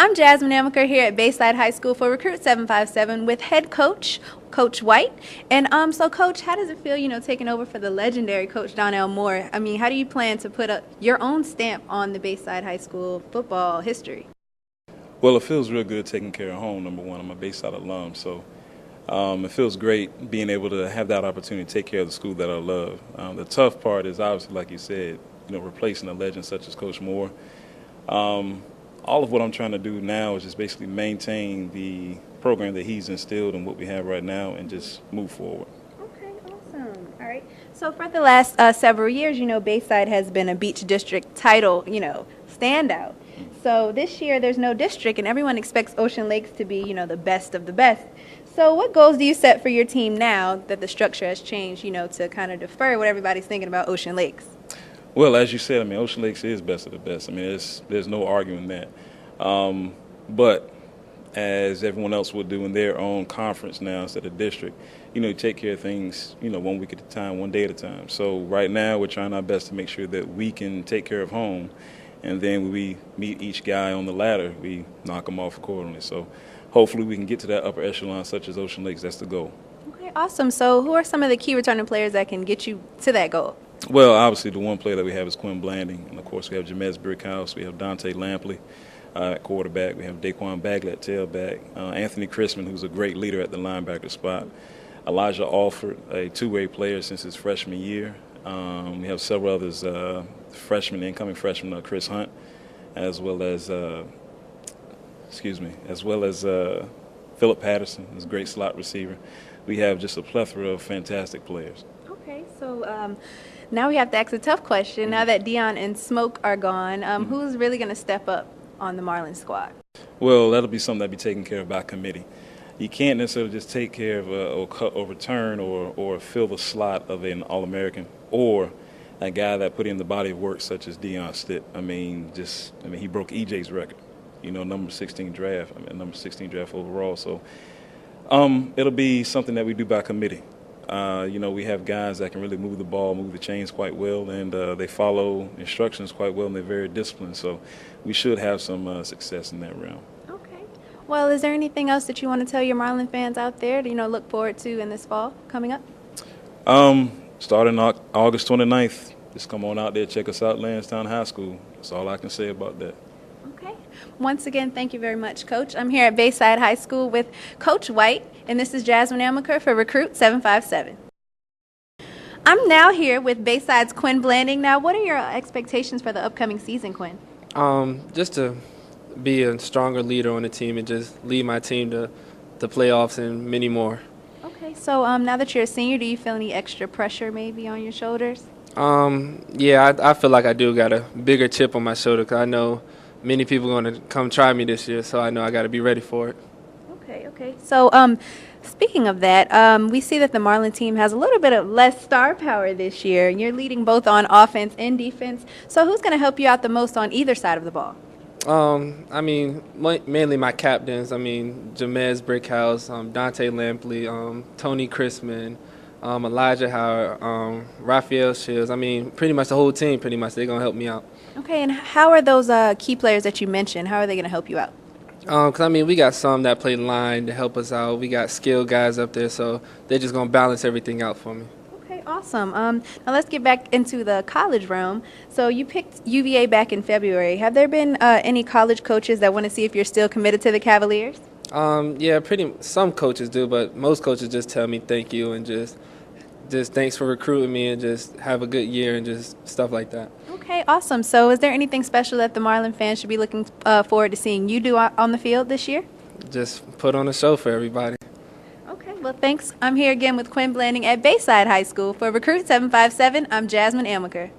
I'm Jasmine Amaker here at Bayside High School for Recruit 757 with head coach, Coach White. And so, Coach, how does it feel, taking over for the legendary Coach Donnell Moore? I mean, how do you plan to put your own stamp on the Bayside High School football history? Well, it feels real good taking care of home, number one. I'm a Bayside alum, so it feels great being able to have that opportunity to take care of the school that I love. The tough part is obviously, like you said, replacing a legend such as Coach Moore. All of what I'm trying to do now is just basically maintain the program that he's instilled and what we have right now and just move forward. Okay, awesome. All right. So for the last several years, Bayside has been a Beach District title, standout. So this year there's no district and everyone expects Ocean Lakes to be, the best of the best. So what goals do you set for your team now that the structure has changed, to kind of defer what everybody's thinking about Ocean Lakes? Well, as you said, Ocean Lakes is best of the best. There's no arguing that. But as everyone else will do in their own conference now instead of district, take care of things, 1 week at a time, 1 day at a time. So right now we're trying our best to make sure that we can take care of home, and then when we meet each guy on the ladder, we knock them off accordingly. So hopefully we can get to that upper echelon such as Ocean Lakes. That's the goal. Okay, awesome. So who are some of the key returning players that can get you to that goal? Well, obviously the one player that we have is Quinn Blanding, and of course we have Jamez Brickhouse, we have Dante Lampley at quarterback, we have Daquan Bagley at tailback, Anthony Chrisman, who's a great leader at the linebacker spot, Elijah Alford, a two-way player since his freshman year. We have several others, incoming freshman Chris Hunt, as well as Philip Patterson, who's a great slot receiver. We have just a plethora of fantastic players. Okay, so now we have to ask a tough question. Now that Dion and Smoke are gone, who's really going to step up on the Marlins squad? Well, that'll be something that'll be taken care of by committee. You can't necessarily just take care of or return or fill the slot of an All-American or a guy that put in the body of work such as Dion Stitt. He broke EJ's record, number 16 draft, number 16 draft overall. So it'll be something that we do by committee. We have guys that can really move the ball, move the chains quite well, and they follow instructions quite well, and they're very disciplined. So we should have some success in that realm. Okay. Well, is there anything else that you want to tell your Marlin fans out there to, look forward to in this fall coming up? Starting August 29th, just come on out there, check us out, Lansdowne High School. That's all I can say about that. Okay. Once again, thank you very much, Coach. I'm here at Bayside High School with Coach White, and this is Jasmine Amaker for Recruit 757. I'm now here with Bayside's Quinn Blanding. Now, what are your expectations for the upcoming season, Quinn? Just to be a stronger leader on the team and just lead my team to the playoffs and many more. Okay, so now that you're a senior, do you feel any extra pressure maybe on your shoulders? Yeah, I feel like I do got a bigger chip on my shoulder because I know many people are going to come try me this year, so I know I got to be ready for it. Okay. So speaking of that, we see that the Marlin team has a little bit of less star power this year, and you're leading both on offense and defense. So who's going to help you out the most on either side of the ball? Mainly my captains. Jamez Brickhouse, Dante Lampley, Tony Chrisman, Elijah Howard, Raphael Shields. Pretty much the whole team, they're going to help me out. Okay, and how are those key players that you mentioned, how are they going to help you out? Because, we got some that play line to help us out. We got skilled guys up there, so they're just going to balance everything out for me. Okay, awesome. Now let's get back into the college realm. So you picked UVA back in February. Have there been any college coaches that want to see if you're still committed to the Cavaliers? Yeah, some coaches do, but most coaches just tell me thank you and just thanks for recruiting me and just have a good year and just stuff like that. Okay, awesome. So is there anything special that the Marlin fans should be looking forward to seeing you do on the field this year? Just put on a show for everybody. Okay, well, thanks. I'm here again with Quinn Blanding at Bayside High School. For Recruit 757, I'm Jasmine Amaker.